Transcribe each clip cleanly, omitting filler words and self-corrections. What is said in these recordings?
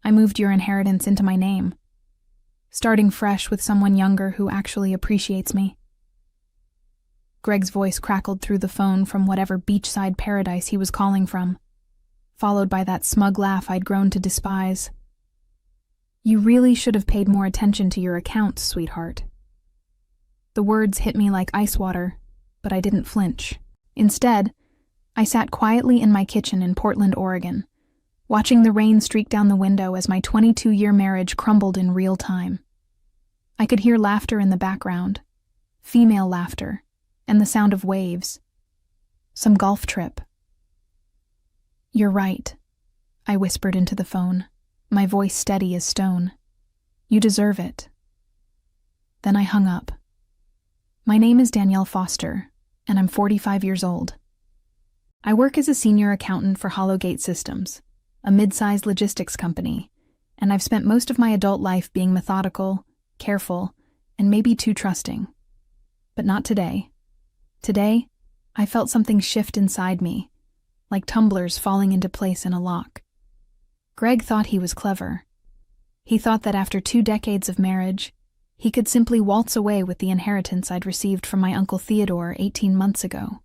I moved your inheritance into my name, starting fresh with someone younger who actually appreciates me." Greg's voice crackled through the phone from whatever beachside paradise he was calling from, followed by that smug laugh I'd grown to despise. "You really should have paid more attention to your accounts, sweetheart." The words hit me like ice water, but I didn't flinch. Instead, I sat quietly in my kitchen in Portland, Oregon, watching the rain streak down the window as my 22-year marriage crumbled in real time. I could hear laughter in the background, female laughter, and the sound of waves. Some golf trip. "You're right," I whispered into the phone, my voice steady as stone. "You deserve it." Then I hung up. My name is Danielle Foster, and I'm 45 years old. I work as a senior accountant for Hollowgate Systems, a mid-sized logistics company, and I've spent most of my adult life being methodical, careful, and maybe too trusting. But not today. Today, I felt something shift inside me, like tumblers falling into place in a lock. Greg thought he was clever. He thought that after 2 decades of marriage, he could simply waltz away with the inheritance I'd received from my Uncle Theodore 18 months ago.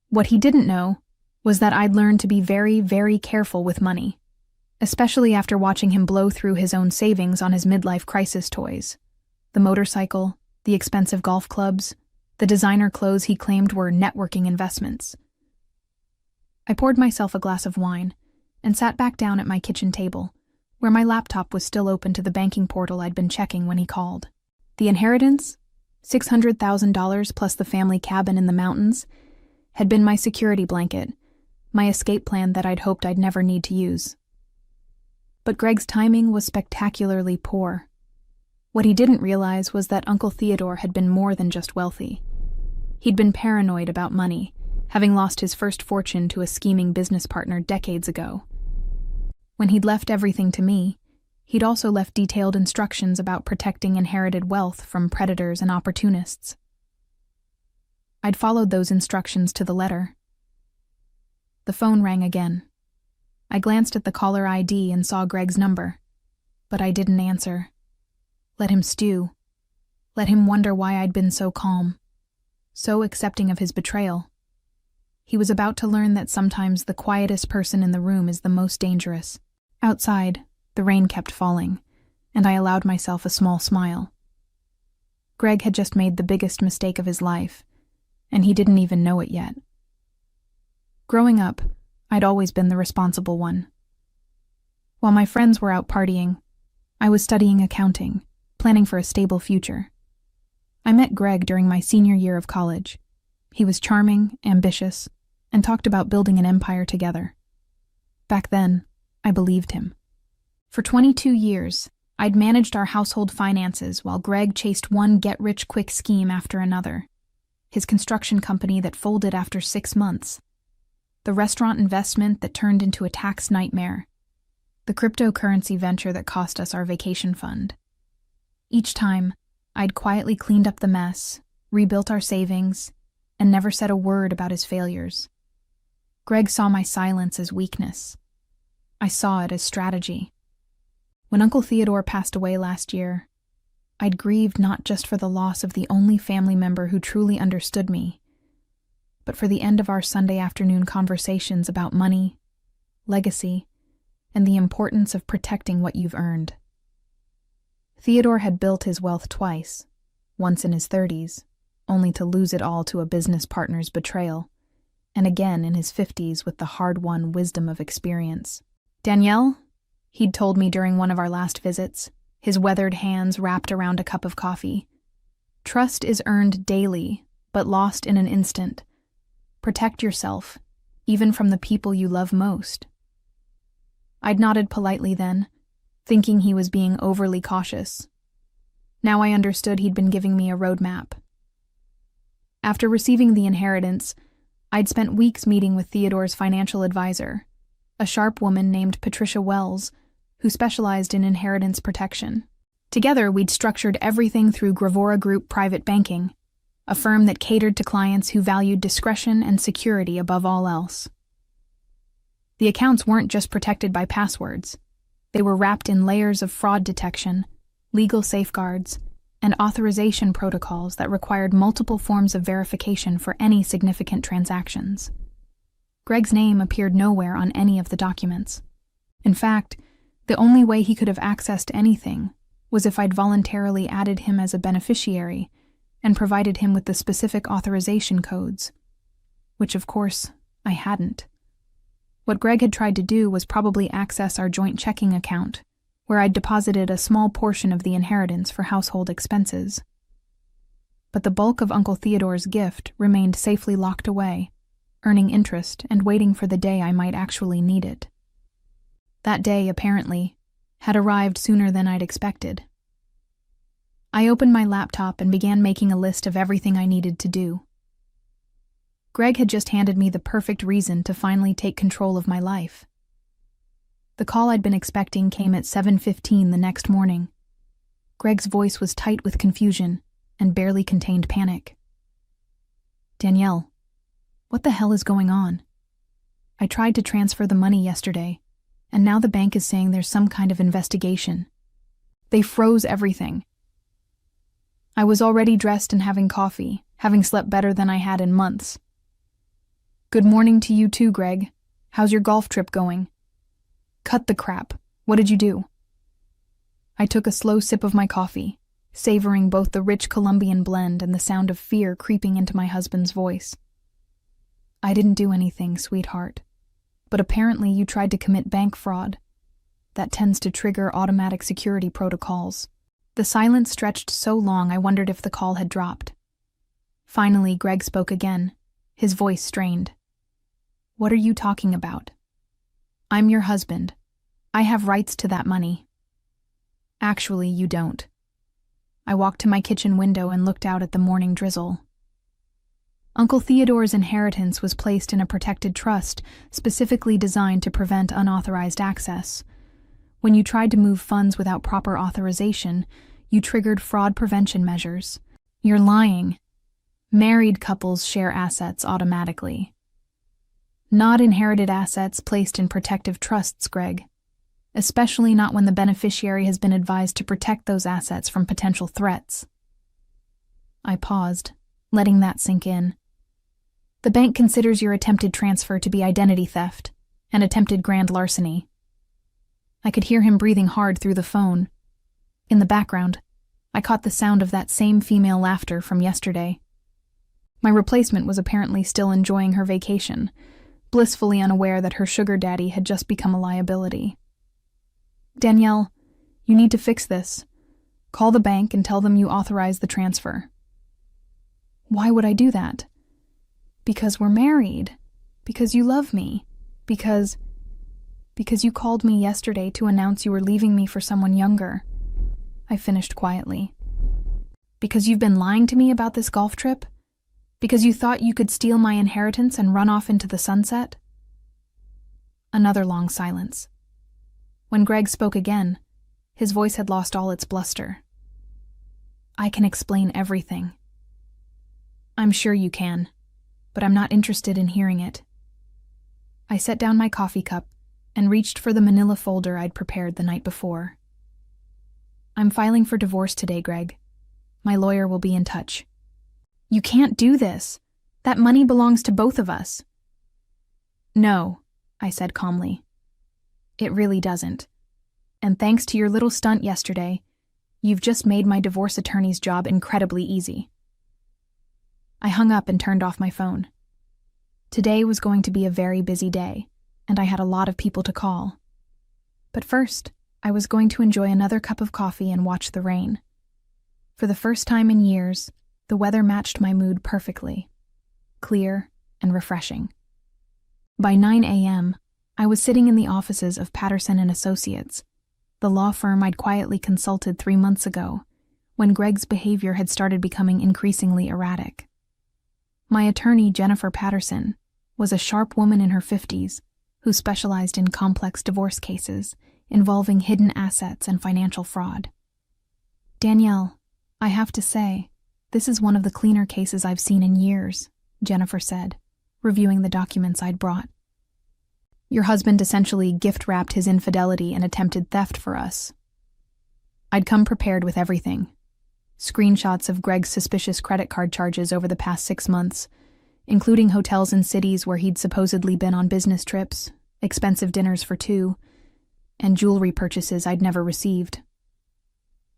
What he didn't know was that I'd learned to be very, very careful with money, especially after watching him blow through his own savings on his midlife crisis toys. The motorcycle, the expensive golf clubs, the designer clothes he claimed were networking investments. I poured myself a glass of wine and sat back down at my kitchen table, where my laptop was still open to the banking portal I'd been checking when he called. The inheritance, $600,000 plus the family cabin in the mountains, had been my security blanket, my escape plan that I'd hoped I'd never need to use. But Greg's timing was spectacularly poor. What he didn't realize was that Uncle Theodore had been more than just wealthy. He'd been paranoid about money, having lost his first fortune to a scheming business partner decades ago. When he'd left everything to me, he'd also left detailed instructions about protecting inherited wealth from predators and opportunists. I'd followed those instructions to the letter. The phone rang again. I glanced at the caller ID and saw Greg's number, but I didn't answer. Let him stew. Let him wonder why I'd been so calm, so accepting of his betrayal. He was about to learn that sometimes the quietest person in the room is the most dangerous. Outside, the rain kept falling, and I allowed myself a small smile. Greg had just made the biggest mistake of his life, and he didn't even know it yet. Growing up, I'd always been the responsible one. While my friends were out partying, I was studying accounting, planning for a stable future. I met Greg during my senior year of college. He was charming, ambitious, and talked about building an empire together. Back then, I believed him. For 22 years, I'd managed our household finances while Greg chased one get-rich-quick scheme after another. His construction company that folded after 6 months. The restaurant investment that turned into a tax nightmare. The cryptocurrency venture that cost us our vacation fund. Each time, I'd quietly cleaned up the mess, rebuilt our savings, and never said a word about his failures. Greg saw my silence as weakness. I saw it as strategy. When Uncle Theodore passed away last year, I'd grieved not just for the loss of the only family member who truly understood me, but for the end of our Sunday afternoon conversations about money, legacy, and the importance of protecting what you've earned. Theodore had built his wealth twice, once in his 30s, only to lose it all to a business partner's betrayal, and again in his 50s with the hard-won wisdom of experience. "Danielle," he'd told me during one of our last visits, his weathered hands wrapped around a cup of coffee, "trust is earned daily, but lost in an instant. Protect yourself, even from the people you love most." I'd nodded politely then, thinking he was being overly cautious. Now I understood he'd been giving me a roadmap. After receiving the inheritance, I'd spent weeks meeting with Theodore's financial advisor, a sharp woman named Patricia Wells, who specialized in inheritance protection. Together, we'd structured everything through Gravora Group Private Banking, a firm that catered to clients who valued discretion and security above all else. The accounts weren't just protected by passwords. They were wrapped in layers of fraud detection, legal safeguards, and authorization protocols that required multiple forms of verification for any significant transactions. Greg's name appeared nowhere on any of the documents. In fact, the only way he could have accessed anything was if I'd voluntarily added him as a beneficiary and provided him with the specific authorization codes, which of course I hadn't. What Greg had tried to do was probably access our joint checking account, where I'd deposited a small portion of the inheritance for household expenses. But the bulk of Uncle Theodore's gift remained safely locked away, earning interest and waiting for the day I might actually need it. That day, apparently, had arrived sooner than I'd expected. I opened my laptop and began making a list of everything I needed to do. Greg had just handed me the perfect reason to finally take control of my life. The call I'd been expecting came at 7:15 the next morning. Greg's voice was tight with confusion and barely contained panic. "Danielle, what the hell is going on? I tried to transfer the money yesterday, and now the bank is saying there's some kind of investigation. They froze everything." I was already dressed and having coffee, having slept better than I had in months. "Good morning to you too, Greg. How's your golf trip going?" "Cut the crap. What did you do?" I took a slow sip of my coffee, savoring both the rich Colombian blend and the sound of fear creeping into my husband's voice. "I didn't do anything, sweetheart. But apparently you tried to commit bank fraud. That tends to trigger automatic security protocols." The silence stretched so long I wondered if the call had dropped. Finally, Greg spoke again, his voice strained. "What are you talking about? I'm your husband. I have rights to that money." "Actually, you don't." I walked to my kitchen window and looked out at the morning drizzle. Uncle Theodore's inheritance was placed in a protected trust specifically designed to prevent unauthorized access. When you tried to move funds without proper authorization, you triggered fraud prevention measures. You're lying. Married couples share assets automatically. Not inherited assets placed in protective trusts, Greg. Especially not when the beneficiary has been advised to protect those assets from potential threats. I paused, letting that sink in. The bank considers your attempted transfer to be identity theft and attempted grand larceny. I could hear him breathing hard through the phone. In the background, I caught the sound of that same female laughter from yesterday. My replacement was apparently still enjoying her vacation, blissfully unaware that her sugar daddy had just become a liability. "Danielle, you need to fix this. Call the bank and tell them you authorize the transfer." "Why would I do that?" "Because we're married. Because you love me. Because you called me yesterday to announce you were leaving me for someone younger," I finished quietly. "Because you've been lying to me about this golf trip? Because you thought you could steal my inheritance and run off into the sunset?" Another long silence. When Greg spoke again, his voice had lost all its bluster. "I can explain everything." "I'm sure you can, but I'm not interested in hearing it." I set down my coffee cup and reached for the manila folder I'd prepared the night before. "I'm filing for divorce today, Greg. My lawyer will be in touch." "You can't do this. That money belongs to both of us." "No," I said calmly. "It really doesn't. And thanks to your little stunt yesterday, you've just made my divorce attorney's job incredibly easy." I hung up and turned off my phone. Today was going to be a very busy day, and I had a lot of people to call. But first, I was going to enjoy another cup of coffee and watch the rain. For the first time in years, the weather matched my mood perfectly, clear and refreshing. By 9 a.m., I was sitting in the offices of Patterson & Associates, the law firm I'd quietly consulted 3 months ago, when Greg's behavior had started becoming increasingly erratic. My attorney, Jennifer Patterson, was a sharp woman in her 50s who specialized in complex divorce cases involving hidden assets and financial fraud. "Danielle, I have to say, this is one of the cleaner cases I've seen in years," Jennifer said, reviewing the documents I'd brought. Your husband essentially gift-wrapped his infidelity and attempted theft for us. I'd come prepared with everything. Screenshots of Greg's suspicious credit card charges over the past 6 months, including hotels in cities where he'd supposedly been on business trips, expensive dinners for two, and jewelry purchases I'd never received.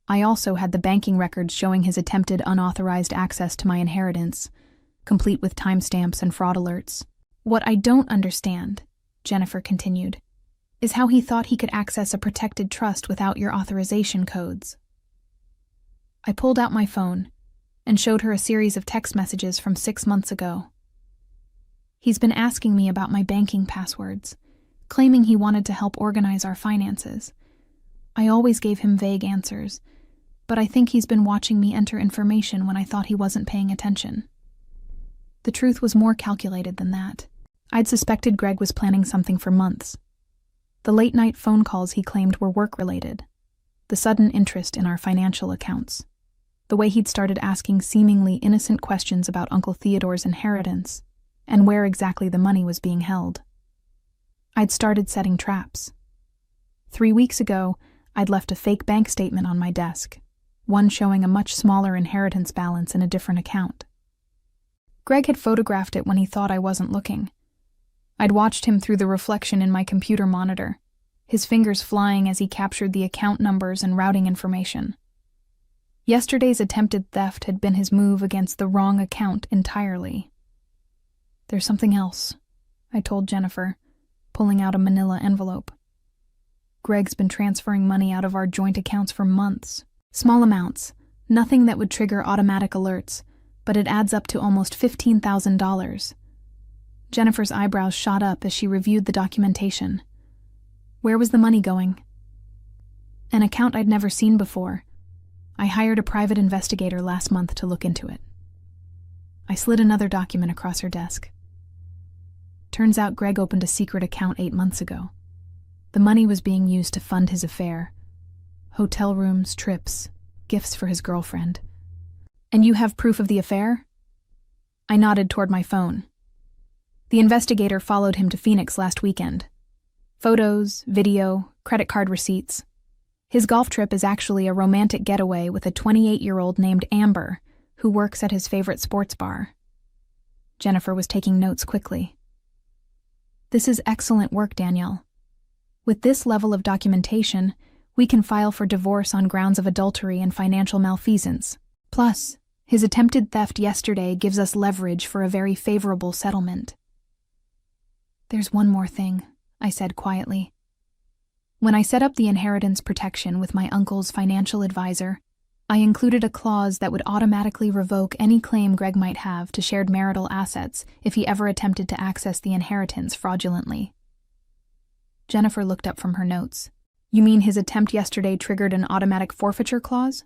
I also had the banking records showing his attempted unauthorized access to my inheritance, complete with timestamps and fraud alerts. What I don't understand, Jennifer continued, is how he thought he could access a protected trust without your authorization codes. I pulled out my phone and showed her a series of text messages from 6 months ago. He's been asking me about my banking passwords, claiming he wanted to help organize our finances. I always gave him vague answers, but I think he's been watching me enter information when I thought he wasn't paying attention. The truth was more calculated than that. I'd suspected Greg was planning something for months. The late-night phone calls he claimed were work-related, the sudden interest in our financial accounts, the way he'd started asking seemingly innocent questions about Uncle Theodore's inheritance and where exactly the money was being held. I'd started setting traps. 3 weeks ago, I'd left a fake bank statement on my desk, one showing a much smaller inheritance balance in a different account. Greg had photographed it when he thought I wasn't looking. I'd watched him through the reflection in my computer monitor, his fingers flying as he captured the account numbers and routing information. Yesterday's attempted theft had been his move against the wrong account entirely. There's something else, I told Jennifer, pulling out a manila envelope. Greg's been transferring money out of our joint accounts for months. Small amounts, nothing that would trigger automatic alerts, but it adds up to almost $15,000. Jennifer's eyebrows shot up as she reviewed the documentation. Where was the money going? An account I'd never seen before. I hired a private investigator last month to look into it. I slid another document across her desk. Turns out Greg opened a secret account 8 months ago. The money was being used to fund his affair. Hotel rooms, trips, gifts for his girlfriend. And you have proof of the affair? I nodded toward my phone. The investigator followed him to Phoenix last weekend. Photos, video, credit card receipts. His golf trip is actually a romantic getaway with a 28-year-old named Amber, who works at his favorite sports bar. Jennifer was taking notes quickly. This is excellent work, Danielle. With this level of documentation, we can file for divorce on grounds of adultery and financial malfeasance. Plus, his attempted theft yesterday gives us leverage for a very favorable settlement. There's one more thing, I said quietly. When I set up the inheritance protection with my uncle's financial advisor, I included a clause that would automatically revoke any claim Greg might have to shared marital assets if he ever attempted to access the inheritance fraudulently. Jennifer looked up from her notes. You mean his attempt yesterday triggered an automatic forfeiture clause?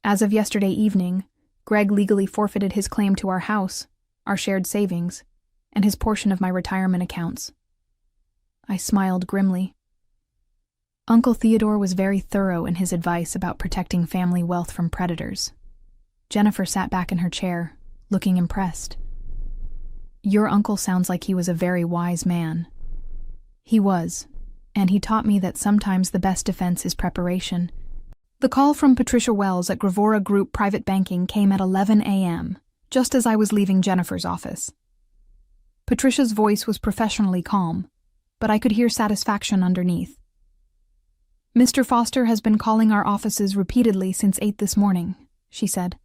As of yesterday evening, Greg legally forfeited his claim to our house, our shared savings, and his portion of my retirement accounts. I smiled grimly. Uncle Theodore was very thorough in his advice about protecting family wealth from predators. Jennifer sat back in her chair, looking impressed. Your uncle sounds like he was a very wise man. He was, and he taught me that sometimes the best defense is preparation. The call from Patricia Wells at Gravora Group Private Banking came at 11 a.m., just as I was leaving Jennifer's office. Patricia's voice was professionally calm, but I could hear satisfaction underneath. Mr. Foster has been calling our offices repeatedly since 8 this morning, she said.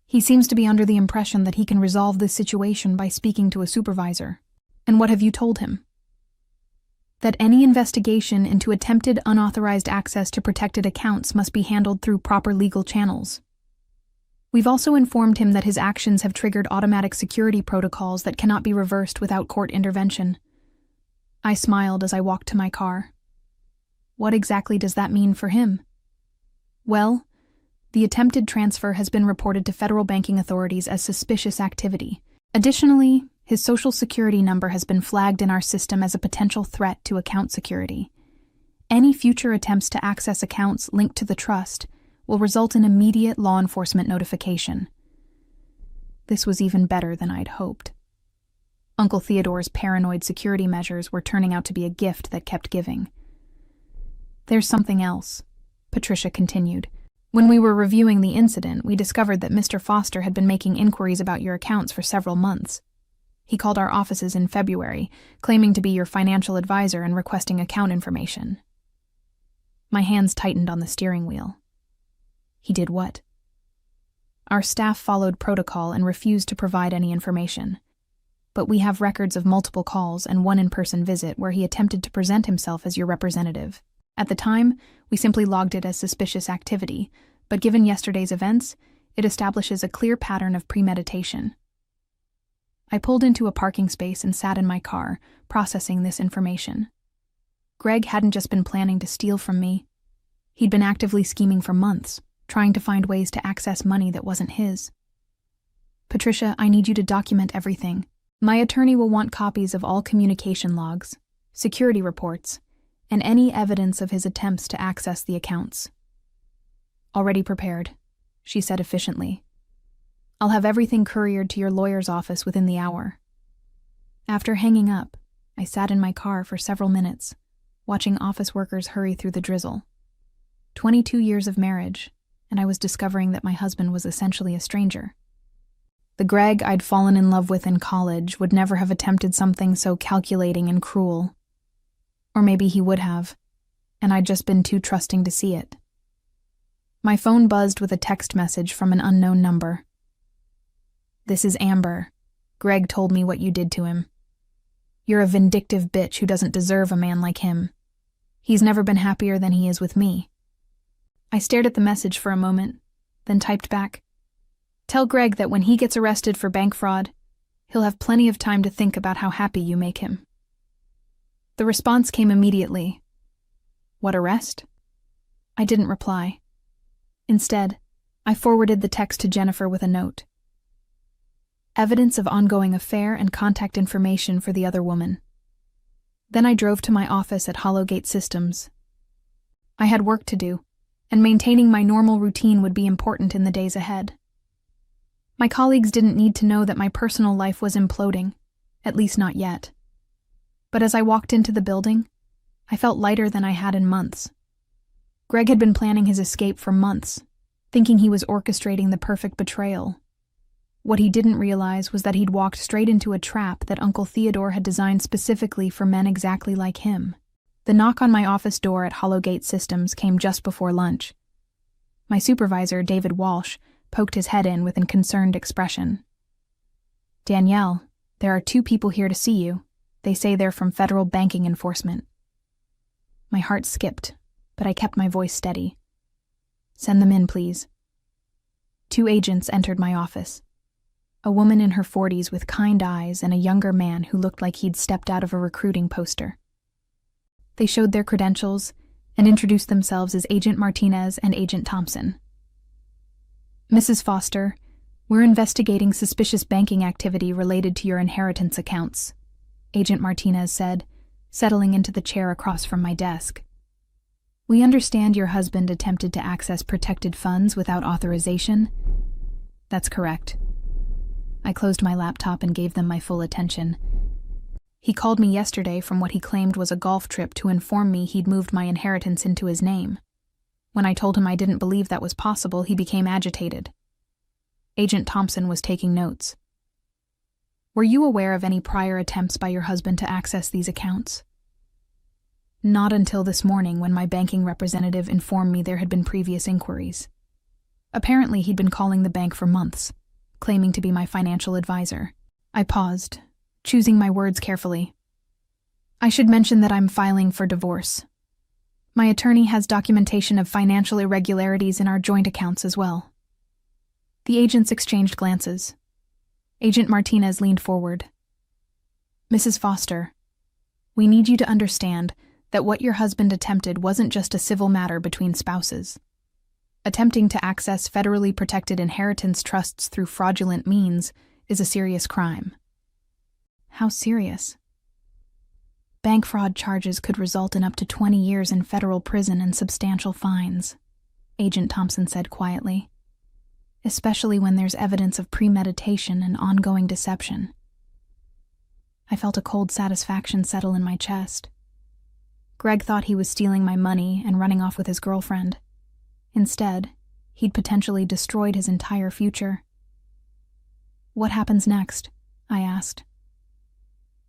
He seems to be under the impression that he can resolve this situation by speaking to a supervisor. And what have you told him? That any investigation into attempted unauthorized access to protected accounts must be handled through proper legal channels. We've also informed him that his actions have triggered automatic security protocols that cannot be reversed without court intervention. I smiled as I walked to my car. What exactly does that mean for him? Well, the attempted transfer has been reported to federal banking authorities as suspicious activity. Additionally, his social security number has been flagged in our system as a potential threat to account security. Any future attempts to access accounts linked to the trust will result in immediate law enforcement notification. This was even better than I'd hoped. Uncle Theodore's paranoid security measures were turning out to be a gift that kept giving. "There's something else," Patricia continued. "When we were reviewing the incident, we discovered that Mr. Foster had been making inquiries about your accounts for several months. He called our offices in February, claiming to be your financial advisor and requesting account information." My hands tightened on the steering wheel. "He did what?" "Our staff followed protocol and refused to provide any information. But we have records of multiple calls and one in-person visit where he attempted to present himself as your representative. At the time, we simply logged it as suspicious activity, but given yesterday's events, it establishes a clear pattern of premeditation." I pulled into a parking space and sat in my car, processing this information. Greg hadn't just been planning to steal from me. He'd been actively scheming for months, trying to find ways to access money that wasn't his. "Patricia, I need you to document everything. My attorney will want copies of all communication logs, security reports, and any evidence of his attempts to access the accounts." "Already prepared," she said efficiently. "I'll have everything couriered to your lawyer's office within the hour." After hanging up, I sat in my car for several minutes, watching office workers hurry through the drizzle. 22 years of marriage, and I was discovering that my husband was essentially a stranger. The Greg I'd fallen in love with in college would never have attempted something so calculating and cruel. Or maybe he would have, and I'd just been too trusting to see it. My phone buzzed with a text message from an unknown number. "This is Amber. Greg told me what you did to him. You're a vindictive bitch who doesn't deserve a man like him. He's never been happier than he is with me." I stared at the message for a moment, then typed back, "Tell Greg that when he gets arrested for bank fraud, he'll have plenty of time to think about how happy you make him." The response came immediately. "What arrest?" I didn't reply. Instead, I forwarded the text to Jennifer with a note. Evidence of ongoing affair and contact information for the other woman. Then I drove to my office at Hollowgate Systems. I had work to do, and maintaining my normal routine would be important in the days ahead. My colleagues didn't need to know that my personal life was imploding, at least not yet. But as I walked into the building, I felt lighter than I had in months. Greg had been planning his escape for months, thinking he was orchestrating the perfect betrayal. What he didn't realize was that he'd walked straight into a trap that Uncle Theodore had designed specifically for men exactly like him. The knock on my office door at Hollowgate Systems came just before lunch. My supervisor, David Walsh, poked his head in with a concerned expression. "Danielle, there are 2 people here to see you. They say they're from federal banking enforcement." My heart skipped, but I kept my voice steady. "Send them in, please." 2 agents entered my office. A woman in her 40s with kind eyes and a younger man who looked like he'd stepped out of a recruiting poster. They showed their credentials and introduced themselves as Agent Martinez and Agent Thompson. "Mrs. Foster, we're investigating suspicious banking activity related to your inheritance accounts," Agent Martinez said, settling into the chair across from my desk. "We understand your husband attempted to access protected funds without authorization." "That's correct." I closed my laptop and gave them my full attention. "He called me yesterday from what he claimed was a golf trip to inform me he'd moved my inheritance into his name. When I told him I didn't believe that was possible, he became agitated." Agent Thompson was taking notes. "Were you aware of any prior attempts by your husband to access these accounts?" "Not until this morning when my banking representative informed me there had been previous inquiries. Apparently he'd been calling the bank for months, claiming to be my financial advisor." I paused, choosing my words carefully. "I should mention that I'm filing for divorce. My attorney has documentation of financial irregularities in our joint accounts as well." The agents exchanged glances. Agent Martinez leaned forward. "Mrs. Foster, we need you to understand that what your husband attempted wasn't just a civil matter between spouses. Attempting to access federally protected inheritance trusts through fraudulent means is a serious crime." "How serious?" "Bank fraud charges could result in up to 20 years in federal prison and substantial fines," Agent Thompson said quietly, "especially when there's evidence of premeditation and ongoing deception." I felt a cold satisfaction settle in my chest. Greg thought he was stealing my money and running off with his girlfriend. Instead, he'd potentially destroyed his entire future. "What happens next?" I asked.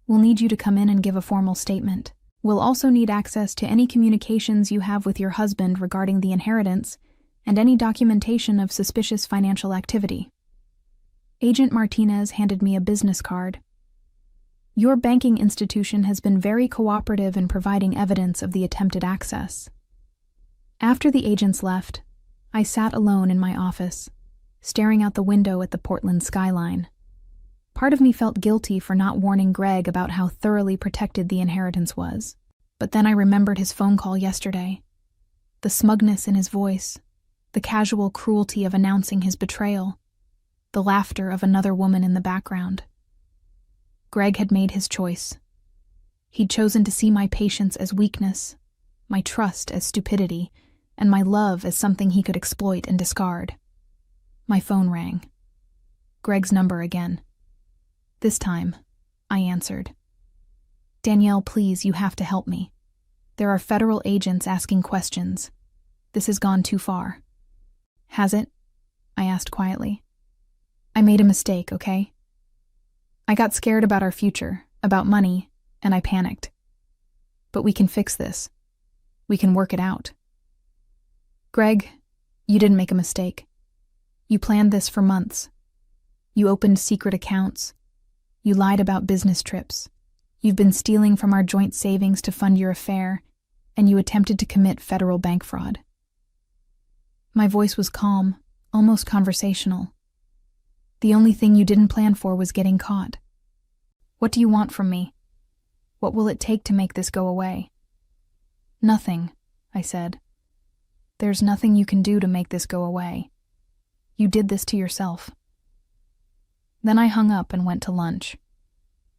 "We'll need you to come in and give a formal statement. We'll also need access to any communications you have with your husband regarding the inheritance and any documentation of suspicious financial activity." Agent Martinez handed me a business card. "Your banking institution has been very cooperative in providing evidence of the attempted access." After the agents left, I sat alone in my office, staring out the window at the Portland skyline. Part of me felt guilty for not warning Greg about how thoroughly protected the inheritance was. But then I remembered his phone call yesterday. The smugness in his voice, the casual cruelty of announcing his betrayal, the laughter of another woman in the background. Greg had made his choice. He'd chosen to see my patience as weakness, my trust as stupidity, and my love as something he could exploit and discard. My phone rang. Greg's number again. This time, I answered. "Danielle, please, you have to help me. There are federal agents asking questions. This has gone too far." "Has it?" I asked quietly. "I made a mistake, okay? I got scared about our future, about money, and I panicked. But we can fix this. We can work it out." "Greg, you didn't make a mistake. You planned this for months. You opened secret accounts. You lied about business trips. You've been stealing from our joint savings to fund your affair, and you attempted to commit federal bank fraud." My voice was calm, almost conversational. "The only thing you didn't plan for was getting caught. What do you want from me? What will it take to make this go away?" "Nothing," I said. "There's nothing you can do to make this go away. You did this to yourself." Then I hung up and went to lunch.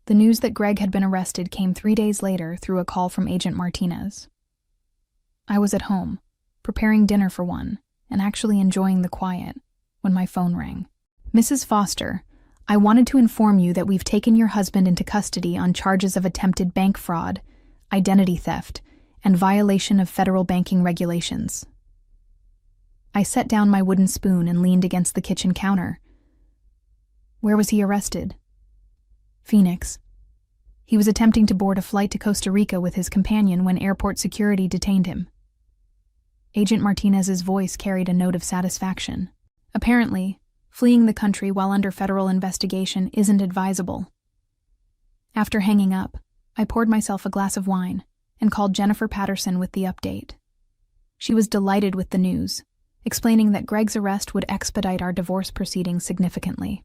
The news that Greg had been arrested came 3 days later through a call from Agent Martinez. I was at home, preparing dinner for one, and actually enjoying the quiet, when my phone rang. "Mrs. Foster, I wanted to inform you that we've taken your husband into custody on charges of attempted bank fraud, identity theft, and violation of federal banking regulations." I set down my wooden spoon and leaned against the kitchen counter. "Where was he arrested?" "Phoenix. He was attempting to board a flight to Costa Rica with his companion when airport security detained him." Agent Martinez's voice carried a note of satisfaction. "Apparently, fleeing the country while under federal investigation isn't advisable." After hanging up, I poured myself a glass of wine and called Jennifer Patterson with the update. She was delighted with the news, explaining that Greg's arrest would expedite our divorce proceedings significantly.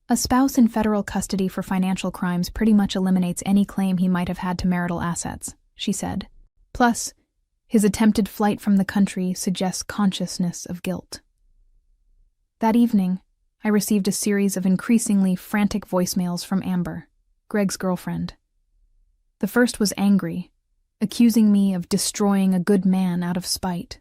"A spouse in federal custody for financial crimes pretty much eliminates any claim he might have had to marital assets," she said. "Plus, his attempted flight from the country suggests consciousness of guilt." That evening, I received a series of increasingly frantic voicemails from Amber, Greg's girlfriend. The first was angry, accusing me of destroying a good man out of spite.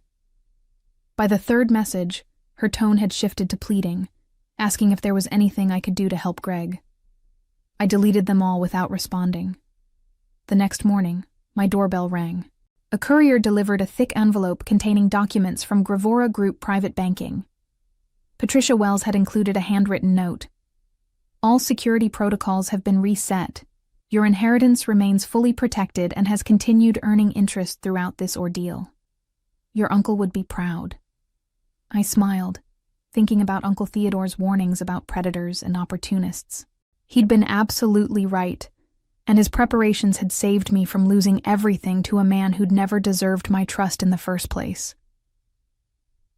By the third message, her tone had shifted to pleading, asking if there was anything I could do to help Greg. I deleted them all without responding. The next morning, my doorbell rang. A courier delivered a thick envelope containing documents from Gravora Group Private Banking. Patricia Wells had included a handwritten note. "All security protocols have been reset. Your inheritance remains fully protected and has continued earning interest throughout this ordeal. Your uncle would be proud." I smiled, thinking about Uncle Theodore's warnings about predators and opportunists. He'd been absolutely right, and his preparations had saved me from losing everything to a man who'd never deserved my trust in the first place.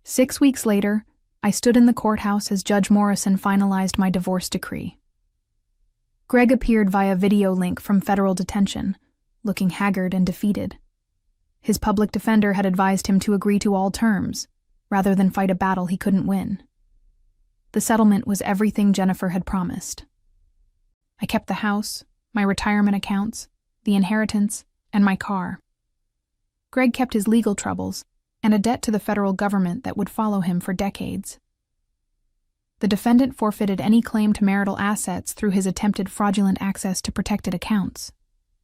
6 weeks later, I stood in the courthouse as Judge Morrison finalized my divorce decree. Greg appeared via video link from federal detention, looking haggard and defeated. His public defender had advised him to agree to all terms, rather than fight a battle he couldn't win. The settlement was everything Jennifer had promised. I kept the house, my retirement accounts, the inheritance, and my car. Greg kept his legal troubles and a debt to the federal government that would follow him for decades. The defendant forfeited any claim to marital assets through his attempted fraudulent access to protected accounts,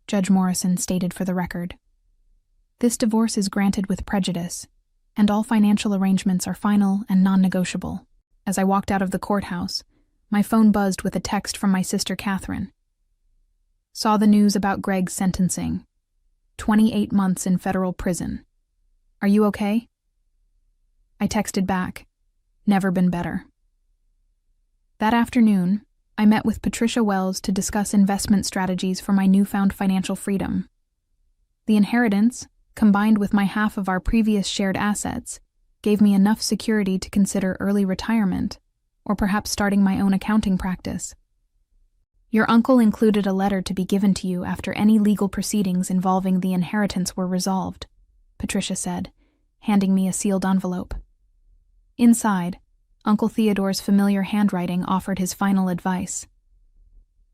Judge Morrison stated for the record. This divorce is granted with prejudice, and all financial arrangements are final and non-negotiable. As I walked out of the courthouse, my phone buzzed with a text from my sister Catherine. Saw the news about Greg's sentencing. 28 months in federal prison. Are you okay? I texted back, never been better. That afternoon, I met with Patricia Wells to discuss investment strategies for my newfound financial freedom. The inheritance, combined with my half of our previous shared assets, gave me enough security to consider early retirement, or perhaps starting my own accounting practice. Your uncle included a letter to be given to you after any legal proceedings involving the inheritance were resolved, Patricia said, handing me a sealed envelope. Inside, Uncle Theodore's familiar handwriting offered his final advice.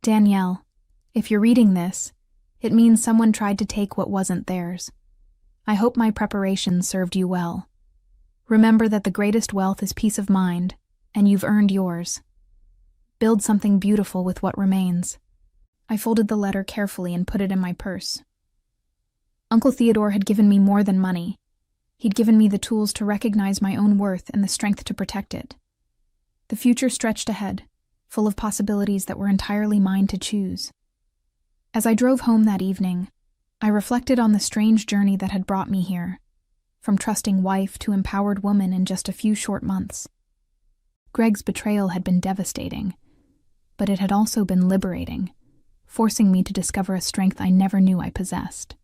Danielle, if you're reading this, it means someone tried to take what wasn't theirs. I hope my preparation served you well. Remember that the greatest wealth is peace of mind, and you've earned yours. Build something beautiful with what remains. I folded the letter carefully and put it in my purse. Uncle Theodore had given me more than money. He'd given me the tools to recognize my own worth and the strength to protect it. The future stretched ahead, full of possibilities that were entirely mine to choose. As I drove home that evening, I reflected on the strange journey that had brought me here, from trusting wife to empowered woman in just a few short months. Greg's betrayal had been devastating, but it had also been liberating, forcing me to discover a strength I never knew I possessed.